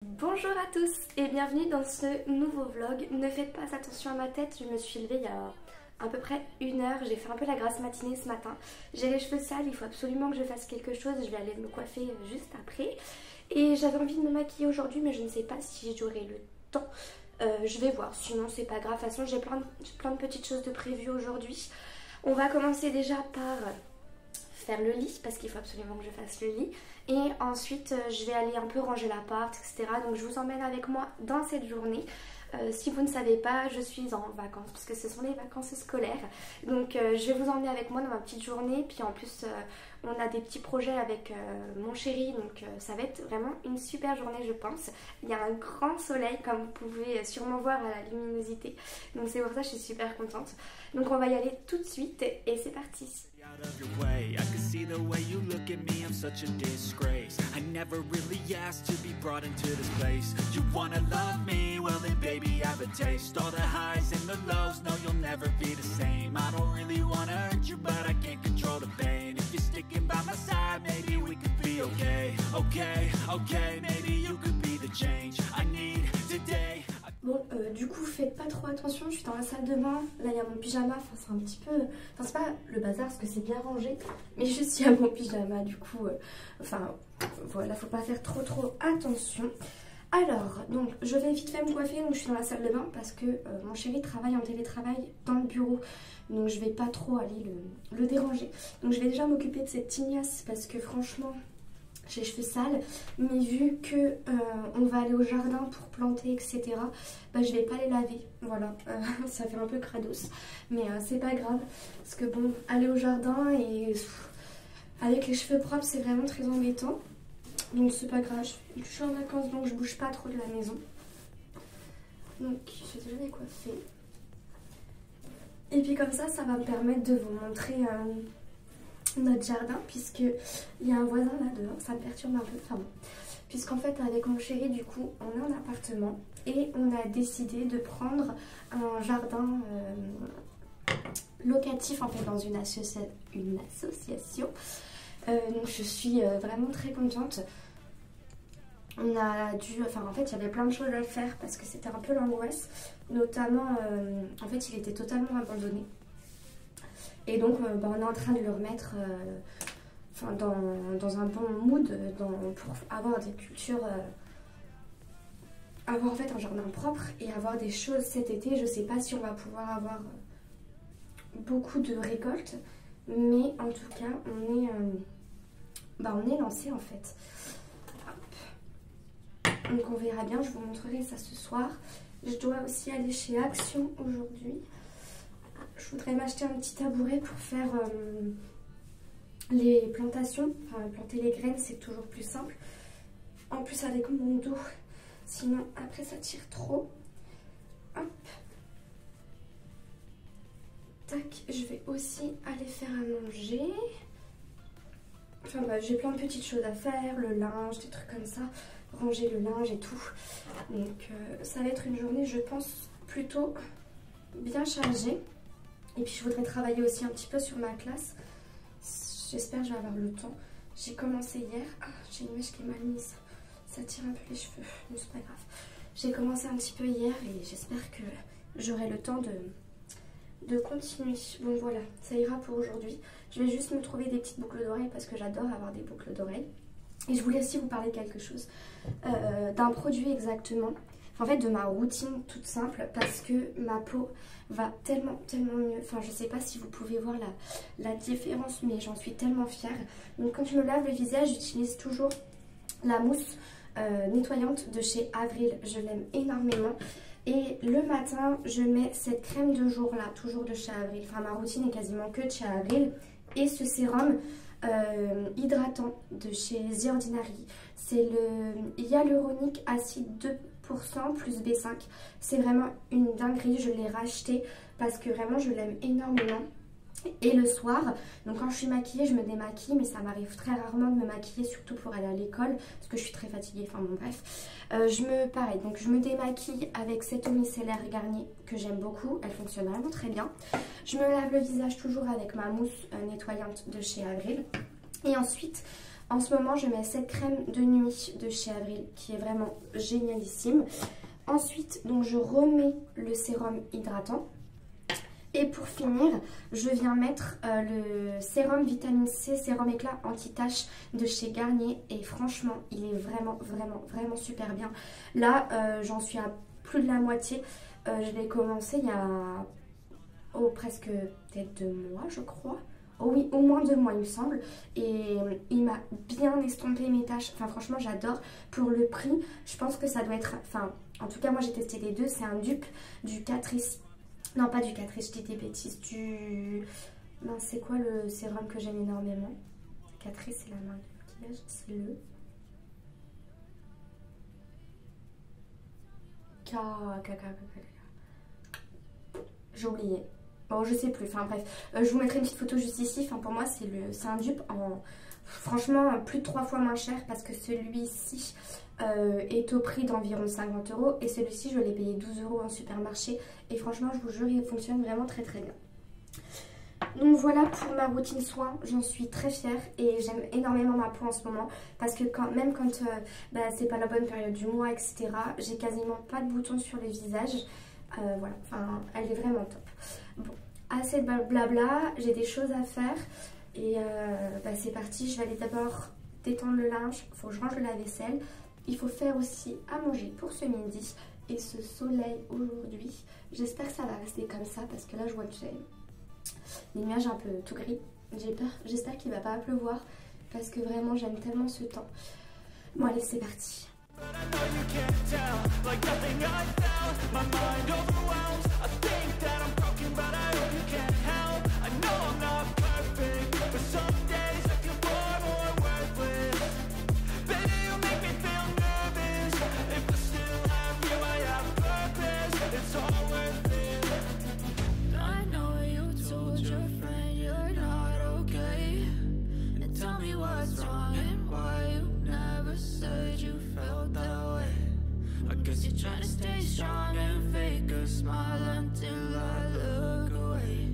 Bonjour à tous et bienvenue dans ce nouveau vlog. Ne faites pas attention à ma tête, je me suis levée il y a à peu près 1 heure. J'ai fait un peu la grasse matinée ce matin. J'ai les cheveux sales, il faut absolument que je fasse quelque chose. Je vais aller me coiffer juste après. Et j'avais envie de me maquiller aujourd'hui mais je ne sais pas si j'aurai le temps. Je vais voir, sinon c'est pas grave. De toute façon j'ai plein de petites choses de prévues aujourd'hui. On va commencer déjà par faire le lit parce qu'il faut absolument que je fasse le lit et ensuite je vais aller un peu ranger l'appart, etc. Donc je vous emmène avec moi dans cette journée. Si vous ne savez pas, je suis en vacances parce que ce sont les vacances scolaires, donc je vais vous emmener avec moi dans ma petite journée. Puis en plus on a des petits projets avec mon chéri, donc ça va être vraiment une super journée je pense. Il y a un grand soleil comme vous pouvez sûrement voir à la luminosité, donc c'est pour ça que je suis super contente. Donc on va y aller tout de suite et c'est parti. Out of your way, I can see the way you look at me, I'm such a disgrace. I never really asked to be brought into this place. You wanna love me? Well then baby I have a taste. All the highs and the lows, no you'll never be the same. I don't really wanna hurt you but I can't control the pain. If you're sticking by my side, maybe we could be okay. Okay, maybe you could be the change I need today. Bon, du coup, faites pas trop attention, je suis dans la salle de bain. Là, il y a mon pyjama, enfin, c'est un petit peu... Enfin, c'est pas le bazar parce que c'est bien rangé, mais je suis à mon pyjama, du coup... Enfin, voilà, faut pas faire trop attention. Alors, donc, je vais vite fait me coiffer, donc je suis dans la salle de bain parce que mon chéri travaille en télétravail dans le bureau. Donc, je vais pas trop aller le déranger. Donc, je vais déjà m'occuper de cette tignasse parce que franchement... J'ai les cheveux sales, mais vu que on va aller au jardin pour planter, etc., bah, je vais pas les laver. Voilà, ça fait un peu crados, mais c'est pas grave. Parce que bon, aller au jardin et avec les cheveux propres, c'est vraiment très embêtant. Donc c'est pas grave, je suis en vacances donc je bouge pas trop de la maison. Donc je suis déjà décoiffée. Et puis comme ça va me permettre de vous montrer... notre jardin, puisque il y a un voisin là dehors, ça me perturbe un peu, enfin bon. Puisqu'en fait avec mon chéri du coup on est en appartement et on a décidé de prendre un jardin locatif en fait dans une association. Donc je suis vraiment très contente. On a dû, enfin en fait il y avait plein de choses à faire parce que c'était un peu l'angoisse, notamment en fait il était totalement abandonné. Et donc on est en train de le remettre dans un bon mood pour avoir des cultures, avoir en fait un jardin propre et avoir des choses cet été. Je sais pas si on va pouvoir avoir beaucoup de récoltes, mais en tout cas on est lancé en fait. Hop. Donc on verra bien, je vous montrerai ça ce soir. Je dois aussi aller chez Action aujourd'hui. Je voudrais m'acheter un petit tabouret pour faire les plantations, enfin planter les graines, c'est toujours plus simple. En plus avec mon dos, sinon après ça tire trop. Hop. Tac, je vais aussi aller faire à manger. Enfin bah, j'ai plein de petites choses à faire, le linge, des trucs comme ça, ranger le linge et tout. Donc ça va être une journée je pense plutôt bien chargée. Et puis je voudrais travailler aussi un petit peu sur ma classe. J'espère que je vais avoir le temps. J'ai commencé hier. Ah, j'ai une mèche qui est mal mise. Ça tire un peu les cheveux. Mais c'est pas grave. J'ai commencé un petit peu hier et j'espère que j'aurai le temps de continuer. Bon voilà, ça ira pour aujourd'hui. Je vais juste me trouver des petites boucles d'oreilles parce que j'adore avoir des boucles d'oreilles. Et je voulais aussi vous parler de quelque chose. D'un produit exactement. En fait de ma routine toute simple parce que ma peau va tellement mieux. Enfin je sais pas si vous pouvez voir la différence mais j'en suis tellement fière. Donc quand je me lave le visage j'utilise toujours la mousse nettoyante de chez Avril. Je l'aime énormément. Et le matin je mets cette crème de jour là, toujours de chez Avril. Enfin ma routine est quasiment que de chez Avril. Et ce sérum hydratant de chez The Ordinary. C'est le hyaluronique acide 2% plus B5. C'est vraiment une dinguerie, je l'ai racheté parce que vraiment je l'aime énormément. Et le soir, donc quand je suis maquillée, je me démaquille, mais ça m'arrive très rarement de me maquiller, surtout pour aller à l'école, parce que je suis très fatiguée, enfin bon bref. Pareil, donc je me démaquille avec cette eau micellaire Garnier que j'aime beaucoup, elle fonctionne vraiment très bien. Je me lave le visage toujours avec ma mousse nettoyante de chez Avril. Et ensuite, En ce moment je mets cette crème de nuit de chez Avril qui est vraiment génialissime. Ensuite donc je remets le sérum hydratant. Et pour finir, je viens mettre le sérum vitamine C, sérum éclat anti-tache de chez Garnier. Et franchement, il est vraiment super bien. Là, j'en suis à plus de la moitié. Je l'ai commencé il y a presque peut-être 2 mois, je crois. Oh oui, au moins 2 mois, il me semble. Et il m'a bien estompé mes taches. Enfin, franchement, j'adore. Pour le prix, je pense que ça doit être... Enfin, en tout cas, moi, j'ai testé les deux. C'est un dupe du Catrice. Non, pas du Catrice, je dis des bêtises, du... Non, c'est quoi le sérum que j'aime énormément? Catrice, c'est la marque de maquillage, c'est le... J'ai oublié. Bon, je sais plus, enfin bref. Je vous mettrai une petite photo juste ici. Enfin, pour moi, c'est un dupe en... Franchement, plus de 3 fois moins cher parce que celui-ci est au prix d'environ 50 €. Et celui-ci, je l'ai payé 12 € en supermarché. Et franchement, je vous jure, il fonctionne vraiment très bien. Donc voilà pour ma routine soin. J'en suis très fière et j'aime énormément ma peau en ce moment. Parce que même quand c'est pas la bonne période du mois, etc., j'ai quasiment pas de boutons sur le visage. Voilà, enfin, elle est vraiment top. Bon, assez de blabla, j'ai des choses à faire. Et c'est parti, je vais aller d'abord détendre le linge, il faut que je range le lave-vaisselle. Il faut faire aussi à manger pour ce midi. Et ce soleil aujourd'hui, j'espère que ça va rester comme ça parce que là je vois que j'ai les nuages un peu tout gris. J'ai peur, j'espère qu'il va pas pleuvoir parce que vraiment j'aime tellement ce temps. Bon allez, c'est parti. You're trying to stay strong and fake a smile until I look away.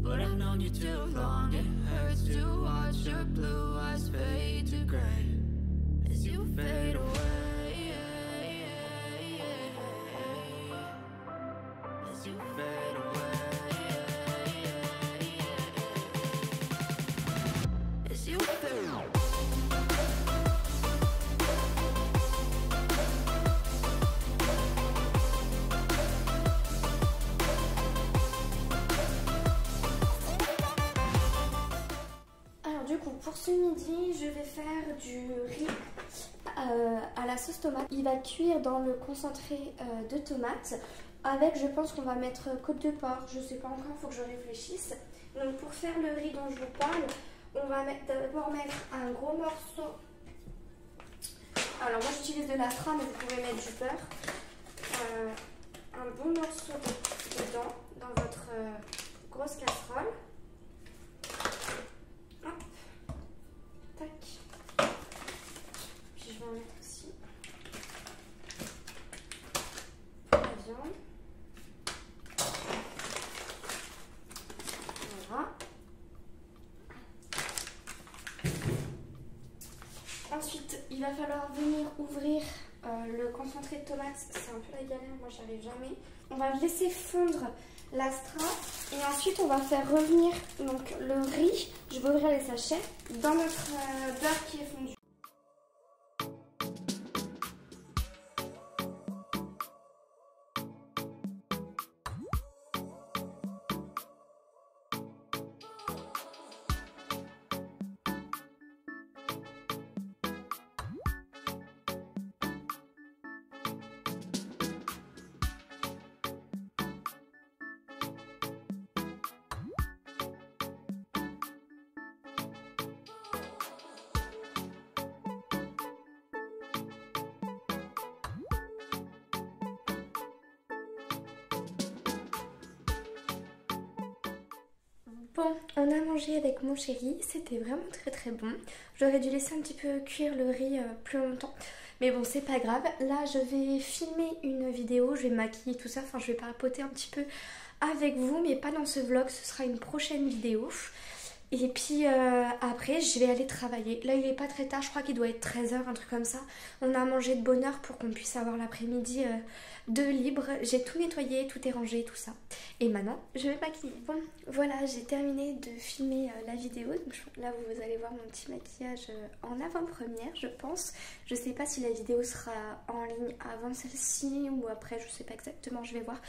But I've known you too long, it hurts to watch your blue eyes fade to gray as you fade away. As you fade away. As you fade away. Pour ce midi, je vais faire du riz à la sauce tomate. Il va cuire dans le concentré de tomates. Avec, je pense qu'on va mettre côte de porc. Je sais pas encore, il faut que je réfléchisse. Donc pour faire le riz dont je vous parle, on va d'abord mettre un gros morceau. Alors moi j'utilise de la fra, mais vous pouvez mettre du beurre. Un bon morceau dedans, dans votre grosse casserole. Tac. Puis je vais en mettre aussi la viande. Voilà. Ensuite, il va falloir venir ouvrir le concentré de tomates. C'est un peu la galère, moi j'y arrive jamais. On va laisser fondre l'astra et ensuite on va faire revenir donc le riz. Je vais ouvrir les sachets dans notre beurre qui est fondu. Bon, on a mangé avec mon chéri, c'était vraiment très bon. J'aurais dû laisser un petit peu cuire le riz plus longtemps. Mais bon, c'est pas grave. Là, je vais filmer une vidéo, je vais me maquiller, tout ça. Enfin, je vais papoter un petit peu avec vous, mais pas dans ce vlog, ce sera une prochaine vidéo. Et puis après je vais aller travailler. Là il est pas très tard, je crois qu'il doit être 13 h, un truc comme ça. On a mangé de bonne heure pour qu'on puisse avoir l'après-midi de libre. J'ai tout nettoyé, tout est rangé, tout ça. Et maintenant je vais maquiller. Bon voilà, j'ai terminé de filmer la vidéo. Donc là vous allez voir mon petit maquillage en avant-première je pense. Je sais pas si la vidéo sera en ligne avant celle-ci ou après, je sais pas exactement, je vais voir.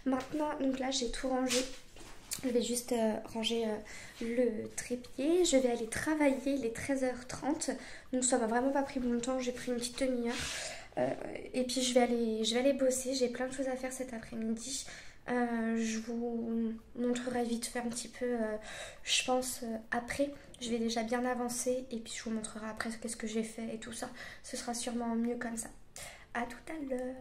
Maintenant donc là j'ai tout rangé. Je vais juste ranger le trépied. Je vais aller travailler, il est 13h30. Donc ça m'a vraiment pas pris longtemps, j'ai pris une petite demi-heure. Et puis je vais aller bosser, j'ai plein de choses à faire cet après-midi. Je vous montrerai vite fait un petit peu, je pense, après. Je vais déjà bien avancer et puis je vous montrerai après qu'est-ce que j'ai fait et tout ça. Ce sera sûrement mieux comme ça. À tout à l'heure.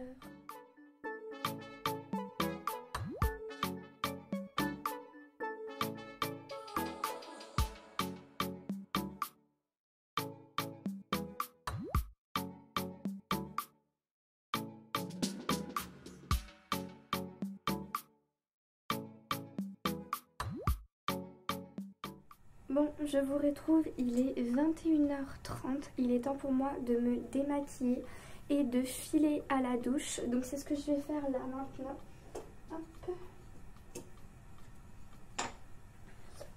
Bon, je vous retrouve, il est 21h30, il est temps pour moi de me démaquiller et de filer à la douche. Donc c'est ce que je vais faire là maintenant. Hop.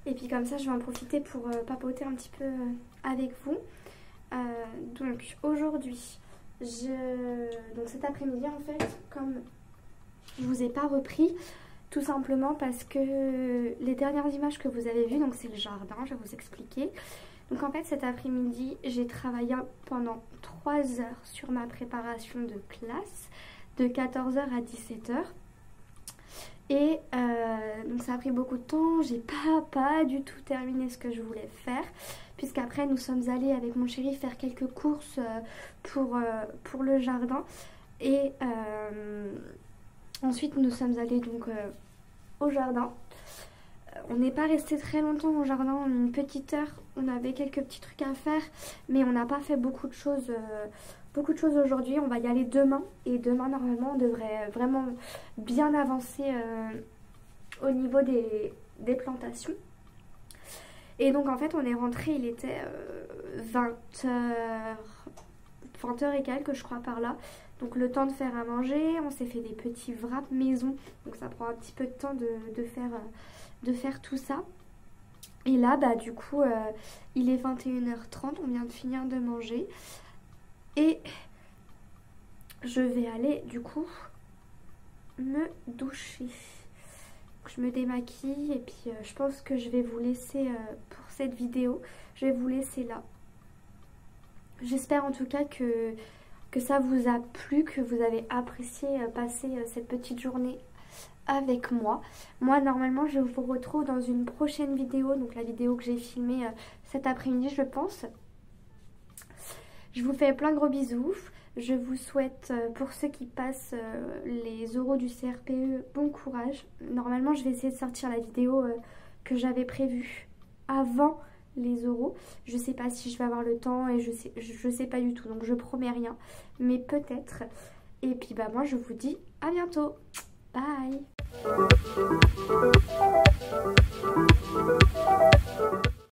Et puis comme ça je vais en profiter pour papoter un petit peu avec vous. Donc aujourd'hui, donc cet après-midi en fait, comme je vous ai pas repris, tout simplement parce que les dernières images que vous avez vues, donc c'est le jardin, je vais vous expliquer. Donc en fait cet après-midi j'ai travaillé pendant 3 heures sur ma préparation de classe de 14 h à 17 h. Et donc ça a pris beaucoup de temps, j'ai pas du tout terminé ce que je voulais faire. Puisqu'après nous sommes allés avec mon chéri faire quelques courses pour le jardin. Et ensuite nous sommes allés donc au jardin. On n'est pas resté très longtemps au jardin, une petite heure. On avait quelques petits trucs à faire, mais on n'a pas fait beaucoup de choses aujourd'hui. On va y aller demain. Et demain normalement on devrait vraiment bien avancer au niveau des plantations. Et donc en fait on est rentré, il était 20h et quelques je crois par là. Donc le temps de faire à manger, on s'est fait des petits wraps maison. Donc ça prend un petit peu de temps de faire tout ça. Et là bah du coup il est 21h30, on vient de finir de manger. Et je vais aller du coup me doucher. Je me démaquille et puis je pense que je vais vous laisser pour cette vidéo. Je vais vous laisser là. J'espère en tout cas que ça vous a plu, que vous avez apprécié passer cette petite journée avec moi. Moi normalement je vous retrouve dans une prochaine vidéo, donc la vidéo que j'ai filmée cet après-midi je pense. Je vous fais plein de gros bisous. Je vous souhaite, pour ceux qui passent les oraux du CRPE, bon courage. Normalement je vais essayer de sortir la vidéo que j'avais prévue avant les oraux. Je sais pas si je vais avoir le temps et je sais pas du tout, donc je promets rien, mais peut-être. Et puis bah moi je vous dis à bientôt, bye.